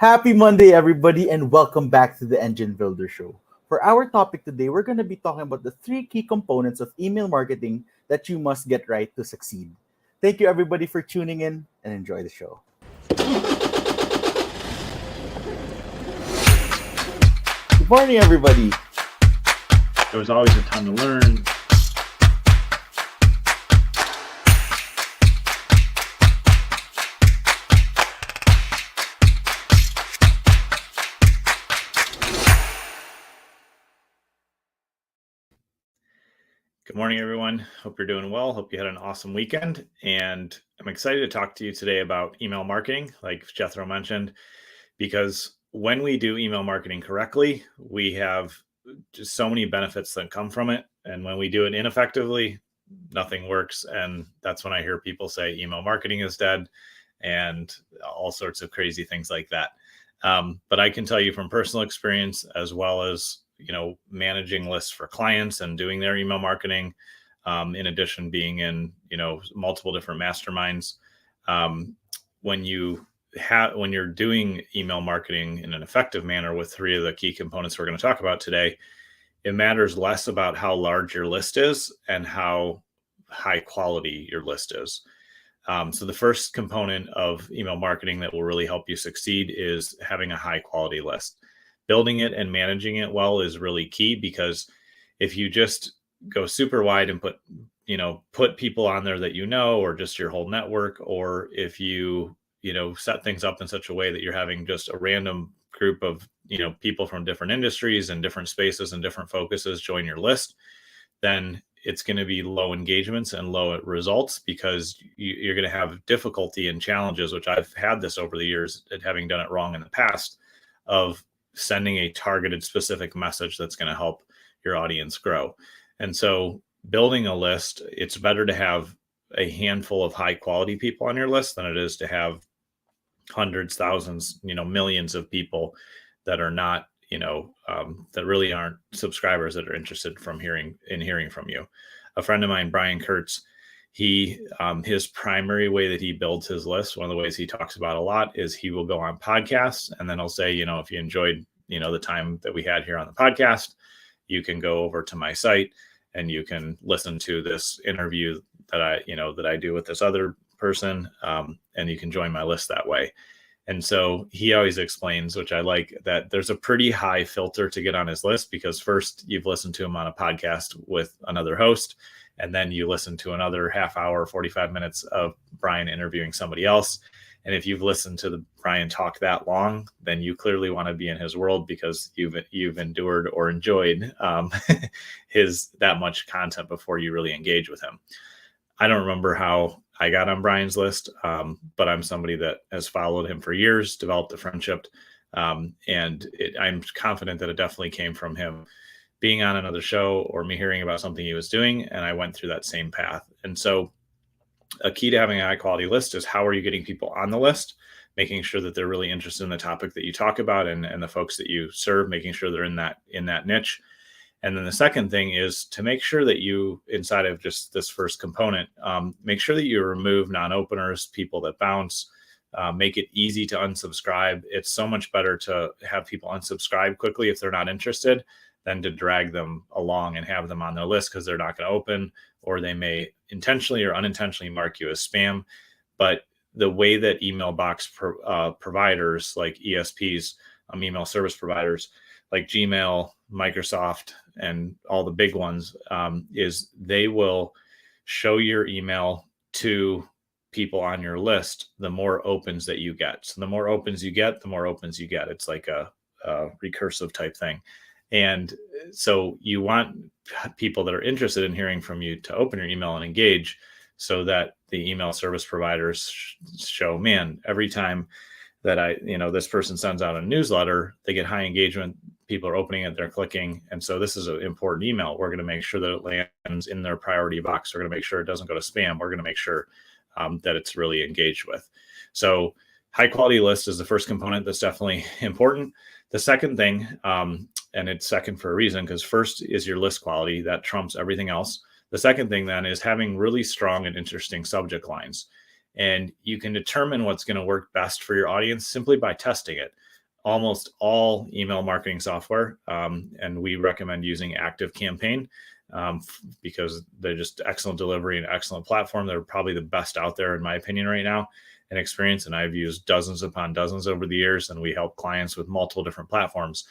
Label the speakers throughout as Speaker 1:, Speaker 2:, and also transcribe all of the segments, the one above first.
Speaker 1: Happy Monday, everybody, and welcome back to the Engine Builder Show. For our topic today, we're going to be talking about the three key components of email marketing that you must get right to succeed. Thank you, everybody, for tuning in and enjoy the show. Good morning, everybody.
Speaker 2: There was always a ton to learn. Good morning, everyone. Hope you're doing well. Hope you had an awesome weekend. And I'm excited to talk to you today about email marketing, like Jethro mentioned, because when we do email marketing correctly, we have just so many benefits that come from it. And when we do it ineffectively, nothing works. And that's when I hear people say email marketing is dead and all sorts of crazy things like that. But I can tell you from personal experience, as well as managing lists for clients and doing their email marketing, in addition being in multiple different masterminds. When you're doing email marketing in an effective manner with three of the key components we're going to talk about today, it matters less about how large your list is and how high quality your list is. So the first component of email marketing that will really help you succeed is having a high quality list. Building it and managing it well is really key, because if you just go super wide and put people on there that or just your whole network, or if you set things up in such a way that you're having just a random group of people from different industries and different spaces and different focuses join your list, then it's going to be low engagements and low results, because you're going to have difficulty and challenges, which I've had this over the years, having done it wrong in the past, of sending a targeted specific message that's going to help your audience grow. And so building a list, it's better to have a handful of high quality people on your list than it is to have hundreds, thousands, millions of people that are not, that really aren't subscribers that are interested in hearing from you. A friend of mine, Brian Kurtz, his primary way that he builds his list, one of the ways he talks about a lot, is he will go on podcasts, and then he'll say, if you enjoyed, the time that we had here on the podcast, you can go over to my site and you can listen to this interview that I do with this other person, and you can join my list that way. And so he always explains, which I like, that there's a pretty high filter to get on his list, because first you've listened to him on a podcast with another host, and then you listen to another half hour, 45 minutes of Brian interviewing somebody else. And if you've listened to Brian talk that long, then you clearly want to be in his world, because you've endured or enjoyed that much content before you really engage with him. I don't remember how I got on Brian's list, but I'm somebody that has followed him for years, developed a friendship, and I'm confident that it definitely came from him being on another show or me hearing about something he was doing, and I went through that same path. And so a key to having a high quality list is, how are you getting people on the list, making sure that they're really interested in the topic that you talk about, and the folks that you serve, making sure they're in that niche. And then the second thing is to make sure that you, inside of just this first component, make sure that you remove non-openers, people that bounce, make it easy to unsubscribe. It's so much better to have people unsubscribe quickly if they're not interested than to drag them along and have them on their list, because they're not going to open, or they may intentionally or unintentionally mark you as spam. But the way that email box providers like ESPs, email service providers like Gmail, Microsoft, and all the big ones, is they will show your email to people on your list the more opens that you get. So the more opens you get, the more opens you get. It's like a recursive type thing. And so you want people that are interested in hearing from you to open your email and engage, so that the email service providers show, man, every time that this person sends out a newsletter, they get high engagement. People are opening it, they're clicking. And so this is an important email. We're going to make sure that it lands in their priority box. We're going to make sure it doesn't go to spam. We're going to make sure that it's really engaged with. So high quality list is the first component that's definitely important. The second thing, and it's second for a reason, because first is your list quality. That trumps everything else. The second thing then is having really strong and interesting subject lines. And you can determine what's going to work best for your audience simply by testing it. Almost all email marketing software, and we recommend using ActiveCampaign because they're just excellent delivery and excellent platform. They're probably the best out there, in my opinion, right now in experience. And I've used dozens upon dozens over the years, and we help clients with multiple different platforms.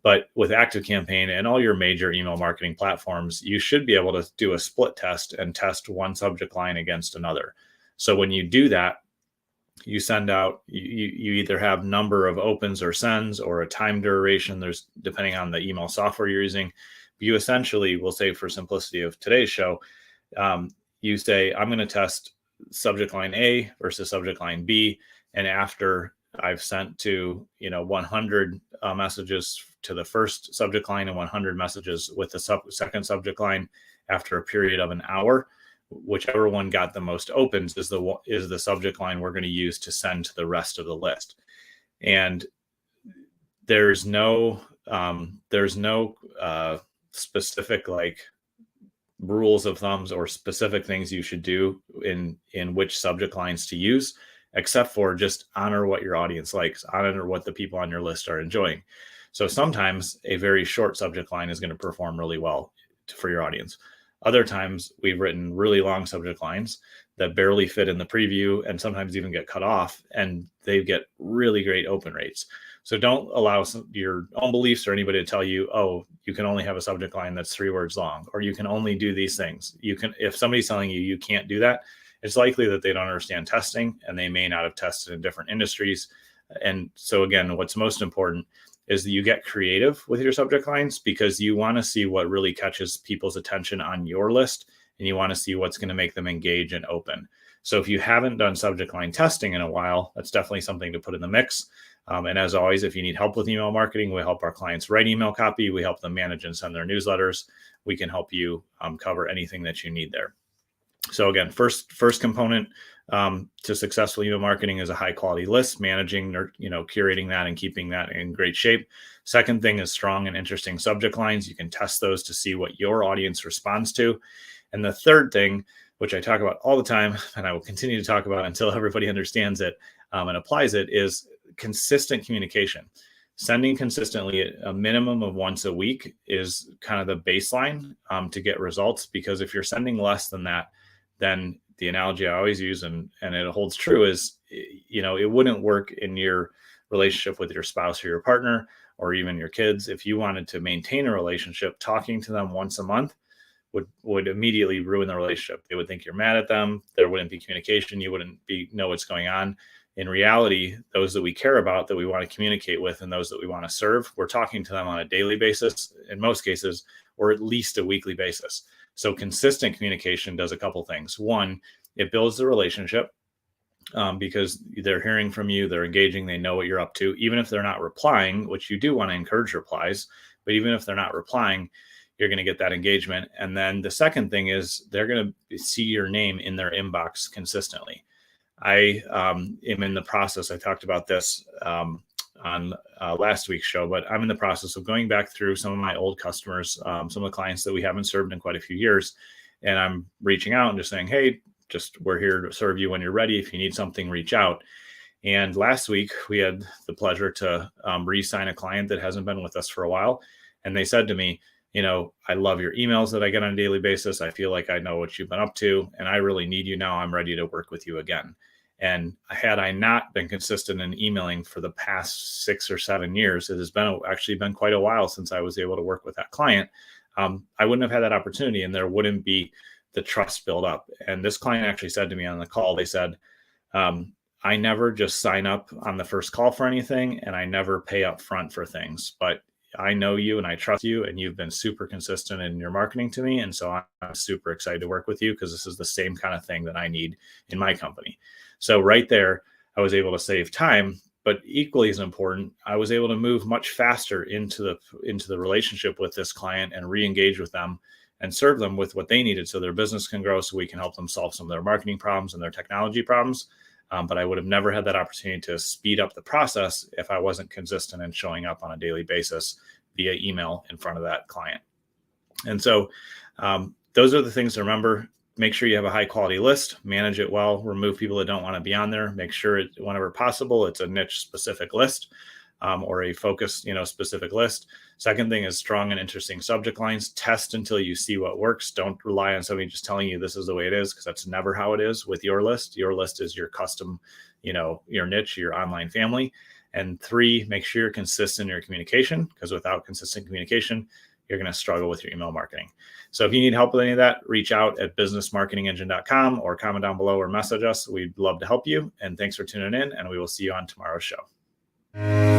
Speaker 2: But with ActiveCampaign and all your major email marketing platforms, you should be able to do a split test and test one subject line against another. So when you do that, you send out, you either have number of opens or sends or a time duration. There's depending on the email software you're using. You essentially will say, for simplicity of today's show, you say, I'm going to test subject line A versus subject line B. And after I've sent to 100 messages to the first subject line and 100 messages with the second subject line after a period of an hour, whichever one got the most opens is the subject line we're going to use to send to the rest of the list. And there's no specific like rules of thumbs or specific things you should do in which subject lines to use, except for just honor what your audience likes, honor what the people on your list are enjoying. So sometimes a very short subject line is going to perform really well for your audience. Other times we've written really long subject lines that barely fit in the preview and sometimes even get cut off, and they get really great open rates. So don't allow your own beliefs or anybody to tell you, oh, you can only have a subject line that's 3 words long, or you can only do these things. If somebody's telling you you can't do that, it's likely that they don't understand testing and they may not have tested in different industries. And so again, what's most important is that you get creative with your subject lines, because you want to see what really catches people's attention on your list, and you want to see what's going to make them engage and open. So if you haven't done subject line testing in a while, that's definitely something to put in the mix. And as always, if you need help with email marketing, we help our clients write email copy. We help them manage and send their newsletters. We can help you cover anything that you need there. So again, first component to successful email marketing is a high quality list, managing, curating that and keeping that in great shape. Second thing is strong and interesting subject lines. You can test those to see what your audience responds to. And the third thing, which I talk about all the time, and I will continue to talk about until everybody understands it and applies it, is consistent communication. Sending consistently a minimum of once a week is kind of the baseline to get results, because if you're sending less than that, then the analogy I always use, and it holds true, is, it wouldn't work in your relationship with your spouse or your partner or even your kids. If you wanted to maintain a relationship, talking to them once a month would immediately ruin the relationship. They would think you're mad at them. There wouldn't be communication. You wouldn't know what's going on. In reality, those that we care about, that we want to communicate with, and those that we want to serve, we're talking to them on a daily basis, in most cases, or at least a weekly basis. So consistent communication does a couple things. One, it builds the relationship because they're hearing from you, they're engaging, they know what you're up to, even if they're not replying, which you do want to encourage replies, but even if they're not replying, you're going to get that engagement. And then the second thing is they're going to see your name in their inbox consistently. I am in the process, I talked about this on last week's show, but I'm in the process of going back through some of my old customers, some of the clients that we haven't served in quite a few years. And I'm reaching out and just saying, hey, we're here to serve you when you're ready. If you need something, reach out. And last week we had the pleasure to re-sign a client that hasn't been with us for a while. And they said to me, I love your emails that I get on a daily basis. I feel like I know what you've been up to, and I really need you now. I'm ready to work with you again. And had I not been consistent in emailing for the past 6 or 7 years, it has actually been quite a while since I was able to work with that client. I wouldn't have had that opportunity, and there wouldn't be the trust built up. And this client actually said to me on the call, they said, I never just sign up on the first call for anything, and I never pay up front for things, but I know you and I trust you, and you've been super consistent in your marketing to me. And so I'm super excited to work with you, because this is the same kind of thing that I need in my company. So right there, I was able to save time, but equally as important, I was able to move much faster into the relationship with this client and re-engage with them and serve them with what they needed so their business can grow, so we can help them solve some of their marketing problems and their technology problems. But I would have never had that opportunity to speed up the process if I wasn't consistent in showing up on a daily basis via email in front of that client. And so those are the things to remember. make sure you have a high quality list, manage it well, remove people that don't want to be on there, make sure whenever possible, it's a niche specific list. Or a focus, specific list. Second thing is strong and interesting subject lines. Test until you see what works. Don't rely on somebody just telling you this is the way it is, because that's never how it is with your list. Your list is your custom, your niche, your online family. And 3, make sure you're consistent in your communication, because without consistent communication, you're going to struggle with your email marketing. So if you need help with any of that, reach out at businessmarketingengine.com or comment down below or message us. We'd love to help you. And thanks for tuning in, and we will see you on tomorrow's show.